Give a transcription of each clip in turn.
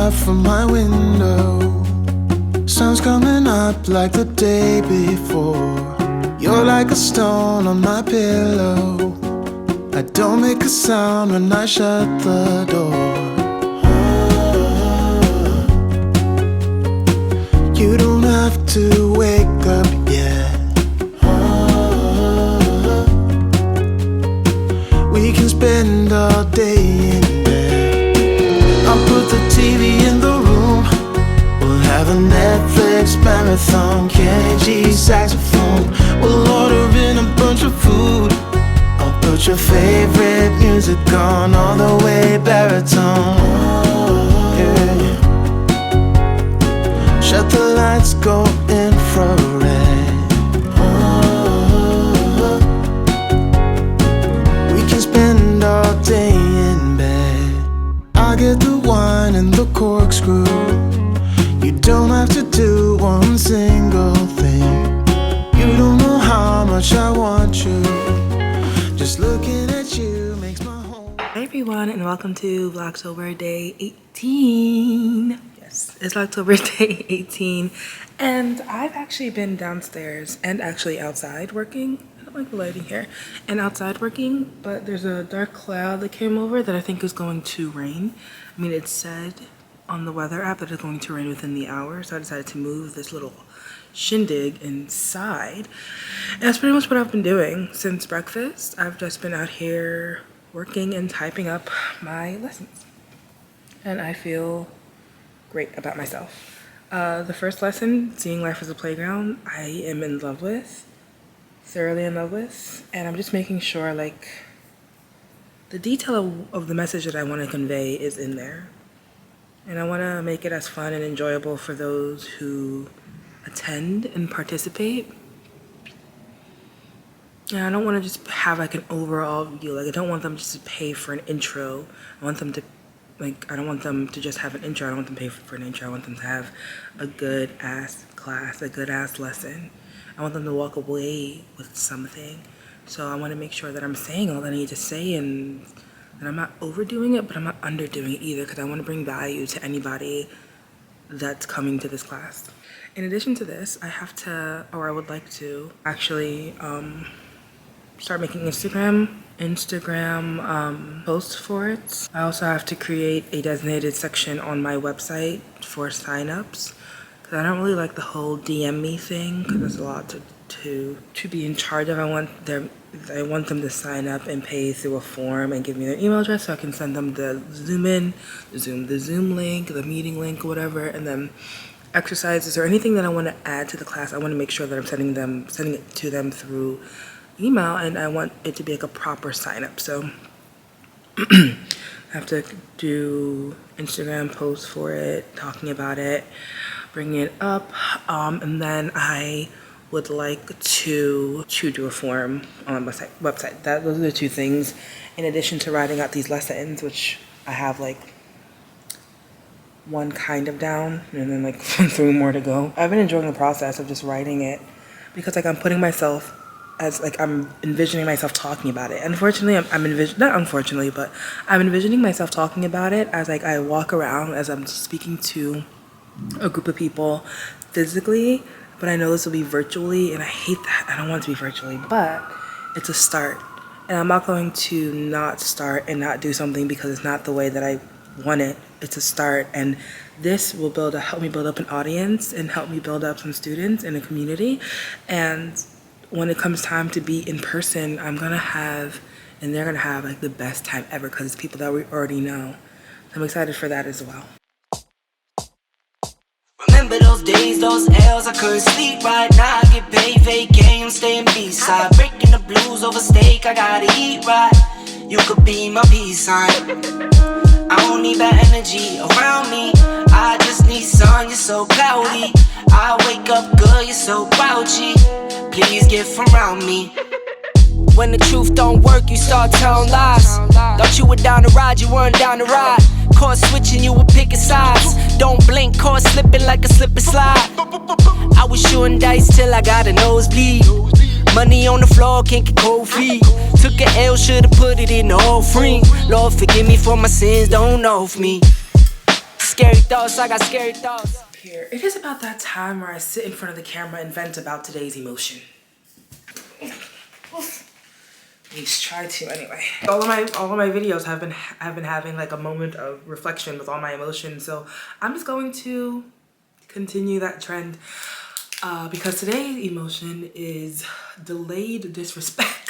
out from my window. Sun's coming up like the day before. You're like a stone on my pillow. I don't make a sound when I shut the door. You don't have to wake up yet. We can spend all day in bed. I'll put the TV in the room. We'll have a Netflix marathon, Kenny G saxophone. We'll order in a bunch of food. I'll put your favorite music on all the way baritone. Yeah. Shut the lights, go infrared. We can spend all day in bed. I get the wine and the corkscrew. You don't have to do one single thing. You don't know how much I want you. Just looking at you makes my home. Hi everyone, and welcome to Vlogtober day 18. Yes, it's Vlogtober day 18, and I've actually been downstairs and actually outside working. I don't like the lighting here. And outside working, but there's a dark cloud that came over that I think is going to rain. I mean, it said on the weather app that it's going to rain within the hour, so I decided to move this little shindig inside. And that's pretty much what I've been doing since breakfast. I've just been out here working and typing up my lessons, and I feel great about myself. The first lesson, seeing life as a playground, I am in love with, thoroughly in love with, and I'm just making sure like the detail of the message that I want to convey is in there, and I want to make it as fun and enjoyable for those who attend and participate. And I don't want to just have like an overall view. Like, I don't want them just to pay for an intro. I want them to, like, I don't want them to just have an intro. I don't want them to pay for an intro. I want them to have a good ass class, a good ass lesson. I want them to walk away with something. So I want to make sure that I'm saying all that I need to say, and that I'm not overdoing it, but I'm not underdoing it either, because I want to bring value to anybody that's coming to this class. In addition to this, I have to, or I would like to actually start making Instagram posts for it. I also have to create a designated section on my website for signups, because I don't really like the whole DM me thing, because there's a lot to be in charge of. I want them to sign up and pay through a form and give me their email address so I can send them the Zoom link, the meeting link, or whatever, and then exercises or anything that I want to add to the class. I want to make sure that I'm sending it to them through email, and I want it to be like a proper sign up. So I have to do Instagram posts for it, talking about it, bringing it up, and then I would like to do a form on my website. Those are the two things, in addition to writing out these lessons, which I have like one kind of down and then like 3 more to go. I've been enjoying the process of just writing it, because like I'm putting myself as like, I'm envisioning myself talking about it. Unfortunately, I'm envisioning myself talking about it as like I walk around, as I'm speaking to a group of people physically, but I know this will be virtually, and I hate that. I don't want it to be virtually, but it's a start. And I'm not going to not start and not do something because it's not the way that I want it. It's a start, and this will help me build up an audience and help me build up some students in a community. And when it comes time to be in person, they're gonna have like the best time ever, because it's people that we already know. I'm excited for that as well. Remember those days, those L's, I couldn't sleep right now. I get paid, vacay, I'm staying B-side. Breaking the blues over steak, I gotta eat right. You could be my peace sign. I don't need bad energy around me. I just need sun, you're so cloudy. I wake up good, you're so grouchy. Please get from around me. When the truth don't work, you start telling lies. Thought you were down to ride, you weren't down to ride. Caught switching, you were picking sides. Don't blink, caught slipping like a slip and slide. I was shooting dice till I got a nosebleed. Money on the floor, can't get cold feet. Took a L, should've put it in the offering. Lord forgive me for my sins, don't know of me. scary thoughts, I got scary thoughts. Here, it is about that time where I sit in front of the camera and vent about today's emotion. At least try to anyway. All of my videos have been having like a moment of reflection with all my emotions, so I'm just going to continue that trend because today's emotion is delayed disrespect.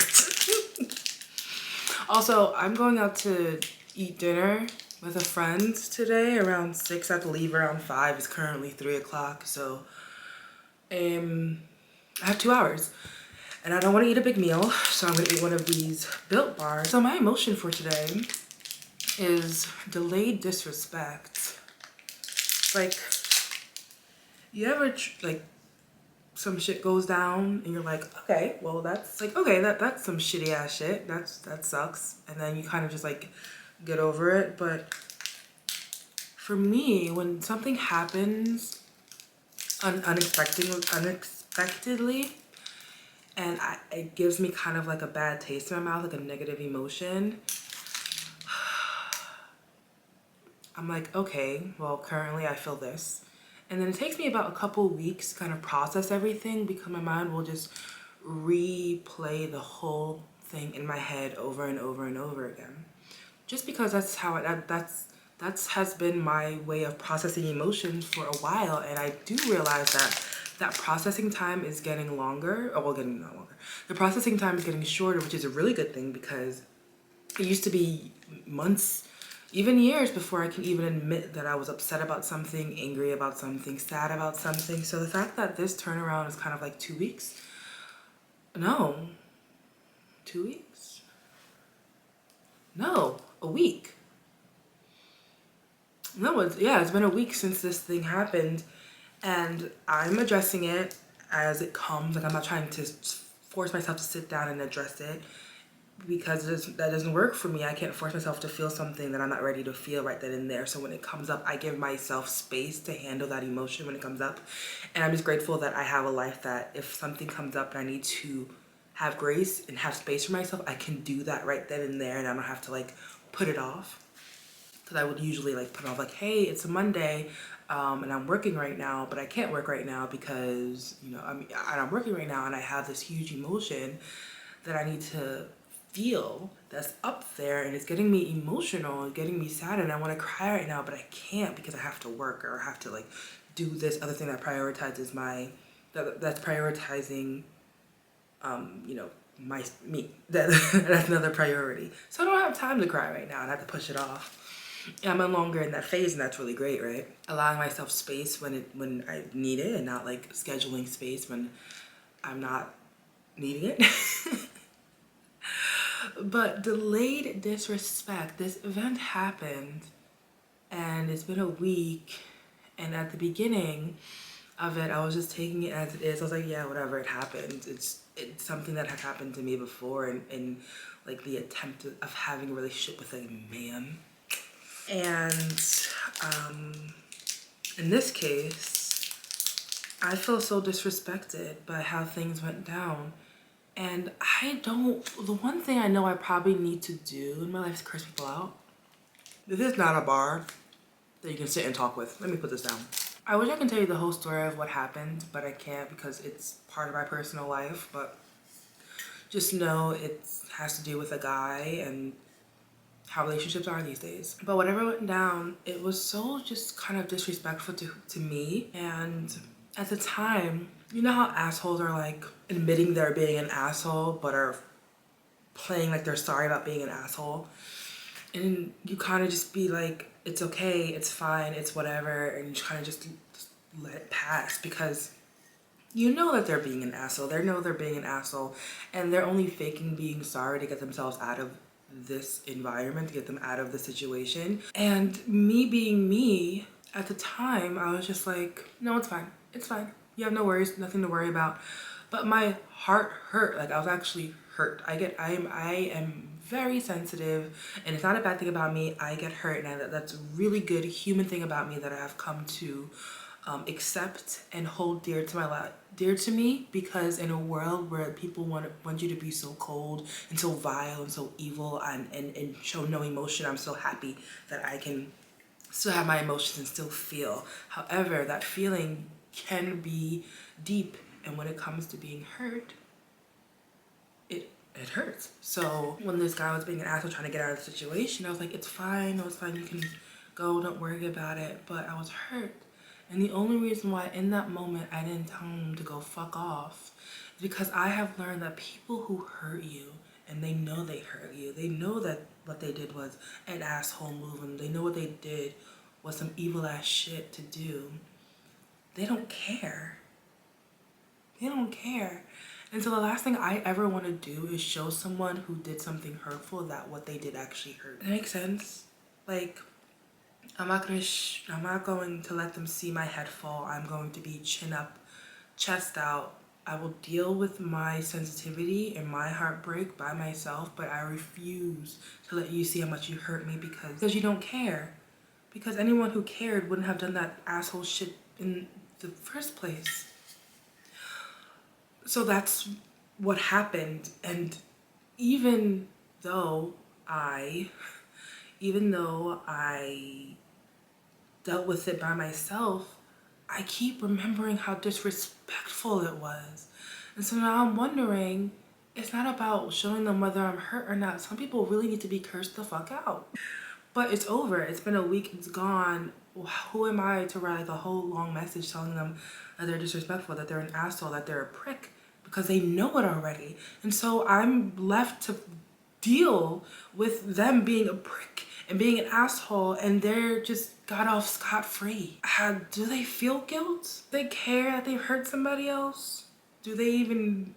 Also, I'm going out to eat dinner with a friend today around 6. I have to leave around 5. It's currently 3 o'clock, so I have 2 hours. And I don't want to eat a big meal, so I'm going to eat one of these Built bars. So my emotion for today is delayed disrespect. Like, you ever, like, some shit goes down and you're like, okay, well, that's, like, okay, that's some shitty ass shit. That sucks. And then you kind of just, like, get over it. But for me, when something happens unexpectedly, and it gives me kind of like a bad taste in my mouth, like a negative emotion, I'm like, okay, well, currently I feel this. And then it takes me about a couple weeks to kind of process everything because my mind will just replay the whole thing in my head over and over and over again. Just because that's how that has been my way of processing emotions for a while, and I do realize that processing time is getting longer. Oh, well, getting not longer. The processing time is getting shorter, which is a really good thing because it used to be months, even years before I can even admit that I was upset about something, angry about something, sad about something. So the fact that this turnaround is kind of like 2 weeks. No. 2 weeks? No, a week. No, it's been a week since this thing happened, and I'm addressing it as it comes. Like, I'm not trying to force myself to sit down and address it because that doesn't work for me. I can't force myself to feel something that I'm not ready to feel right then and there. So when it comes up, I give myself space to handle that emotion when it comes up. And I'm just grateful that I have a life that if something comes up and I need to have grace and have space for myself, I can do that right then and there, and I don't have to like put it off. Because I would usually like put off like, hey, it's a Monday and I'm working right now, but I can't work right now because, you know, I'm working right now and I have this huge emotion that I need to feel that's up there and it's getting me emotional and getting me sad and I want to cry right now, but I can't because I have to work or I have to like do this other thing that prioritizes that's prioritizing, you know, me. That's another priority. So I don't have time to cry right now and I have to push it off. And I'm no longer in that phase, and that's really great, right? Allowing myself space when I need it and not like scheduling space when I'm not needing it. But delayed disrespect, this event happened and it's been a week, and at the beginning of it I was just taking it as it is. I was like, yeah, whatever, it happened. It's something that had happened to me before, and like the attempt of having a relationship with a man. And in this case, I feel so disrespected by how things went down. And the one thing I know I probably need to do in my life is curse people out. This is not a bar that you can sit and talk with. Let me put this down. I wish I could tell you the whole story of what happened, but I can't because it's part of my personal life. But just know it has to do with a guy and how relationships are these days. But whatever went down, it was so just kind of disrespectful to me. And at the time, you know how assholes are like admitting they're being an asshole but are playing like they're sorry about being an asshole, and you kind of just be like, it's okay, it's fine, it's whatever, and you kind of just let it pass because you know that they're being an asshole. They know they're being an asshole, and they're only faking being sorry to get themselves out of this environment, to get them out of the situation. And me being me, at the time, I was just like, no, it's fine. It's fine. You have no worries, nothing to worry about. But my heart hurt. Like, I was actually hurt. I am very sensitive, and it's not a bad thing about me. I get hurt, and that's a really good human thing about me that I have come to accept and hold dear to me, because in a world where people want you to be so cold and so vile and so evil and show no emotion, I'm so happy that I can still have my emotions and still feel. However, that feeling can be deep, and when it comes to being hurt, it hurts. So when this guy was being an asshole trying to get out of the situation, I was like, it's fine, no, it's fine, you can go, don't worry about it. But I was hurt. And the only reason why in that moment I didn't tell him to go fuck off is because I have learned that people who hurt you, and they know they hurt you, they know that what they did was an asshole move, and they know what they did was some evil ass shit to do, they don't care. They don't care. And so the last thing I ever want to do is show someone who did something hurtful that what they did actually hurt. That makes sense? Like, I'm not going to let them see my head fall. I'm going to be chin up, chest out. I will deal with my sensitivity and my heartbreak by myself, but I refuse to let you see how much you hurt me because you don't care. Because anyone who cared wouldn't have done that asshole shit in the first place. So that's what happened. And even though I dealt with it by myself, I keep remembering how disrespectful it was. And so now I'm wondering, it's not about showing them whether I'm hurt or not. Some people really need to be cursed the fuck out. But it's over. It's been a week. It's gone. Who am I to write like a whole long message telling them that they're disrespectful, that they're an asshole, that they're a prick? Because they know it already. And so I'm left to deal with them being a prick and being an asshole, and they're just got off scot-free. Do they feel guilt? Do they care that they've hurt somebody else? Do they even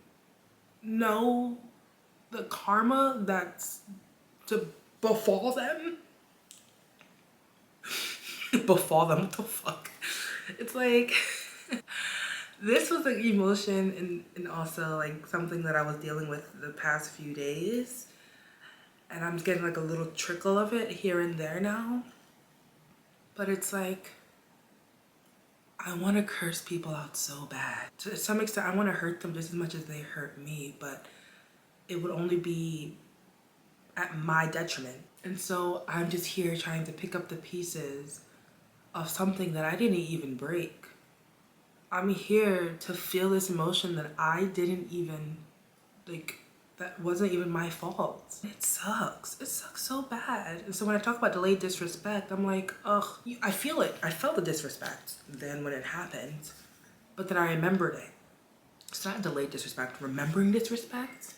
know the karma that's to befall them? Befall them, what the fuck? It's like... This was an emotion and also like something that I was dealing with the past few days. And I'm getting like a little trickle of it here and there now. But it's like, I want to curse people out so bad. To some extent, I want to hurt them just as much as they hurt me, but it would only be at my detriment. And so I'm just here trying to pick up the pieces of something that I didn't even break. I'm here to feel this emotion that I didn't even, like, that wasn't even my fault. It sucks. It sucks so bad. And so when I talk about delayed disrespect, I'm like, ugh, I feel it. I felt the disrespect then when it happened, but then I remembered it. It's not delayed disrespect. Remembering disrespect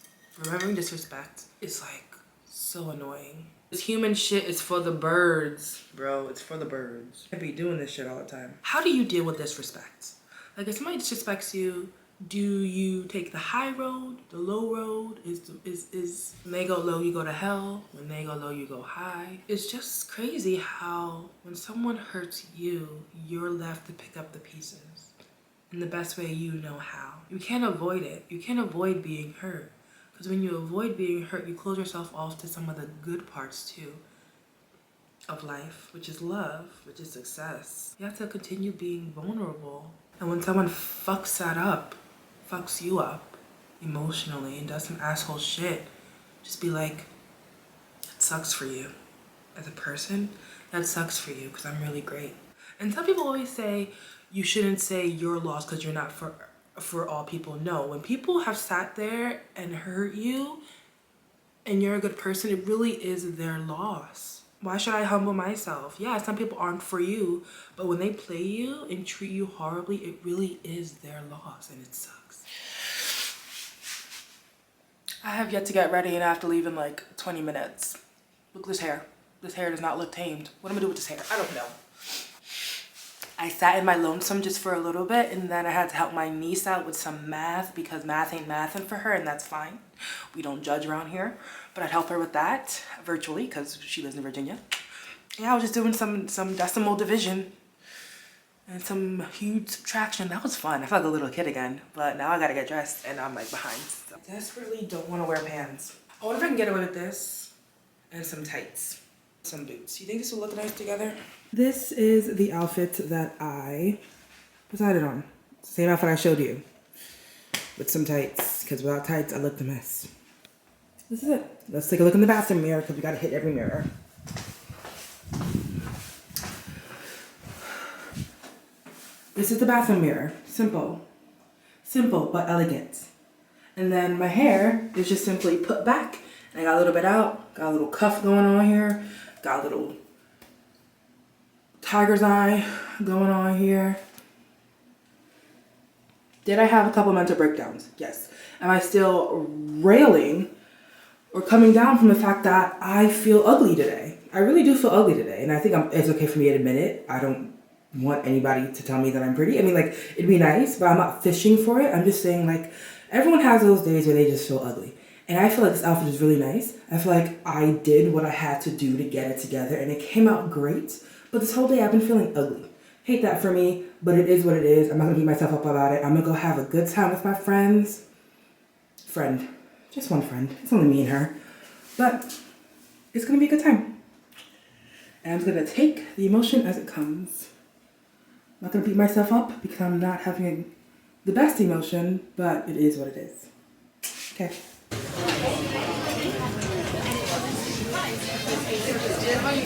is like so annoying. This human shit is for the birds, bro. It's for the birds. I be doing this shit all the time. How do you deal with disrespect? Like, if somebody disrespects you, do you take the high road, the low road? Is when they go low, you go to hell. When they go low, you go high. It's just crazy how when someone hurts you, you're left to pick up the pieces in the best way you know how. You can't avoid it. You can't avoid being hurt. Because when you avoid being hurt, you close yourself off to some of the good parts too of life, which is love, which is success. You have to continue being vulnerable. And when someone fucks you up emotionally and does some asshole shit, just be like, that sucks for you. As a person, that sucks for you because I'm really great. And some people always say you shouldn't say you're lost because you're not for all people. No, when people have sat there and hurt you and you're a good person, it really is their loss. Why should I humble myself? Yeah, some people aren't for you, but when they play you and treat you horribly, it really is their loss, and it sucks. I have yet to get ready, and I have to leave in like 20 minutes. Look at this hair. This hair does not look tamed. What am I gonna do with this hair? I don't know. I sat in my lonesome just for a little bit, and then I had to help my niece out with some math because math ain't mathin' for her, and that's fine. We don't judge around here. But I'd help her with that virtually because she lives in Virginia. Yeah, I was just doing some decimal division and some huge subtraction. That was fun. I felt like a little kid again. But now I gotta get dressed and I'm like behind. So I desperately don't want to wear pants. I wonder if I can get away with this and some tights, some boots. You think this will look nice together? This is the outfit that I decided on. Same outfit I showed you with some tights, because without tights I looked a mess. This is it. Let's take a look in the bathroom mirror because we gotta hit every mirror. This is the bathroom mirror. Simple. Simple, but elegant. And then my hair is just simply put back. And I got a little bit out. Got a little cuff going on here. Got a little tiger's eye going on here. Did I have a couple mental breakdowns? Yes. Am I still railing or coming down from the fact that I feel ugly today? I really do feel ugly today. And I think it's okay for me to admit it. I don't want anybody to tell me that I'm pretty. I mean, like, it'd be nice, but I'm not fishing for it. I'm just saying, like, everyone has those days where they just feel ugly. And I feel like this outfit is really nice. I feel like I did what I had to do to get it together, and it came out great. But this whole day I've been feeling ugly. Hate that for me, but it is what it is. I'm not gonna beat myself up about it. I'm gonna go have a good time with my friends. Just one friend. It's only me and her. But it's gonna be a good time. And I'm just gonna take the emotion as it comes. I'm not gonna beat myself up because I'm not having the best emotion, but it is what it is. Okay.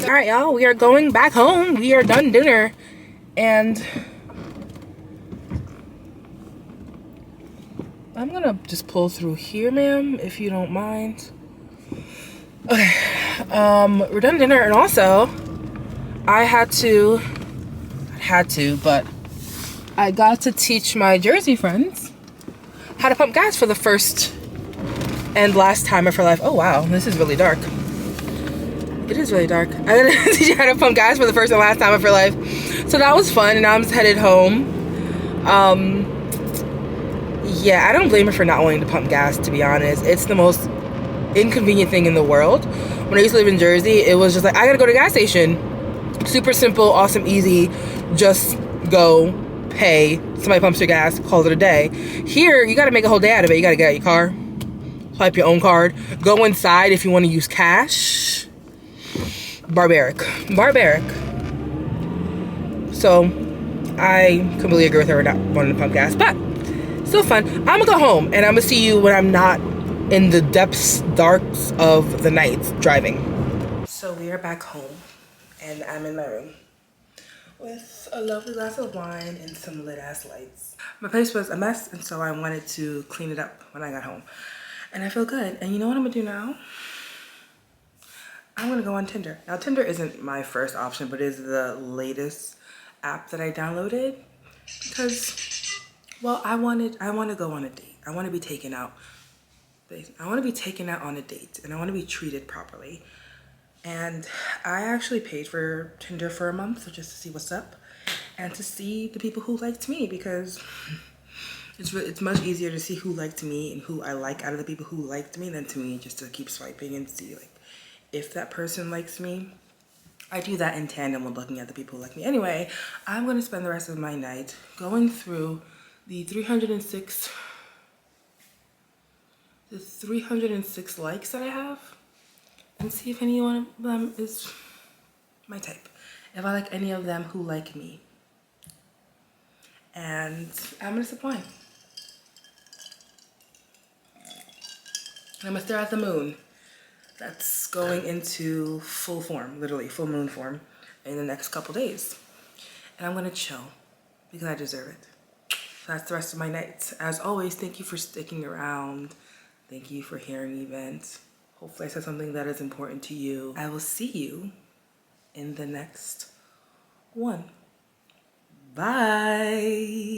All right, y'all, we are going back home. We are done dinner. And I'm gonna just pull through here, ma'am, if you don't mind. Okay, we're done dinner, and also I got to teach my Jersey friends how to pump gas for the first and last time of her life. Oh wow, this is really dark. It is really dark. I gotta teach her how to pump gas for the first and last time of her life. So that was fun, and now I'm just headed home. Yeah, I don't blame her for not wanting to pump gas, to be honest. It's the most inconvenient thing in the world. When I used to live in Jersey, it was just like, I gotta go to the gas station. Super simple, awesome, easy. Just go, pay, somebody pumps your gas, call it a day. Here, you gotta make a whole day out of it. You gotta get out your car, swipe your own card, go inside if you wanna use cash. Barbaric. So, I completely agree with her not wanting to pump gas, but still fun. I'm gonna go home, and I'm gonna see you when I'm not in the darks of the night driving. So we are back home, and I'm in my room with a lovely glass of wine and some lit ass lights. My place was a mess, and so I wanted to clean it up when I got home. And I feel good. And you know what I'm gonna do now? I'm gonna go on Tinder. Now, Tinder isn't my first option, but it is the latest app that I downloaded because, well, I want to go on a date. I want to be taken out. I want to be taken out on a date, and I want to be treated properly. And I actually paid for Tinder for a month just to see what's up and to see the people who liked me, because it's much easier to see who liked me and who I like out of the people who liked me than to me just to keep swiping and see, like, if that person likes me. I do that in tandem with looking at the people who like me. Anyway, I'm going to spend the rest of my night going through the 306 likes that I have and see if any one of them is my type. If I like any of them who like me. And I'm going to supply. I'm going to stare at the moon. That's going into full form, literally full moon form, in the next couple days. And I'm gonna chill because I deserve it. So that's the rest of my night. As always, thank you for sticking around. Thank you for hearing me vent. Hopefully I said something that is important to you. I will see you in the next one. Bye.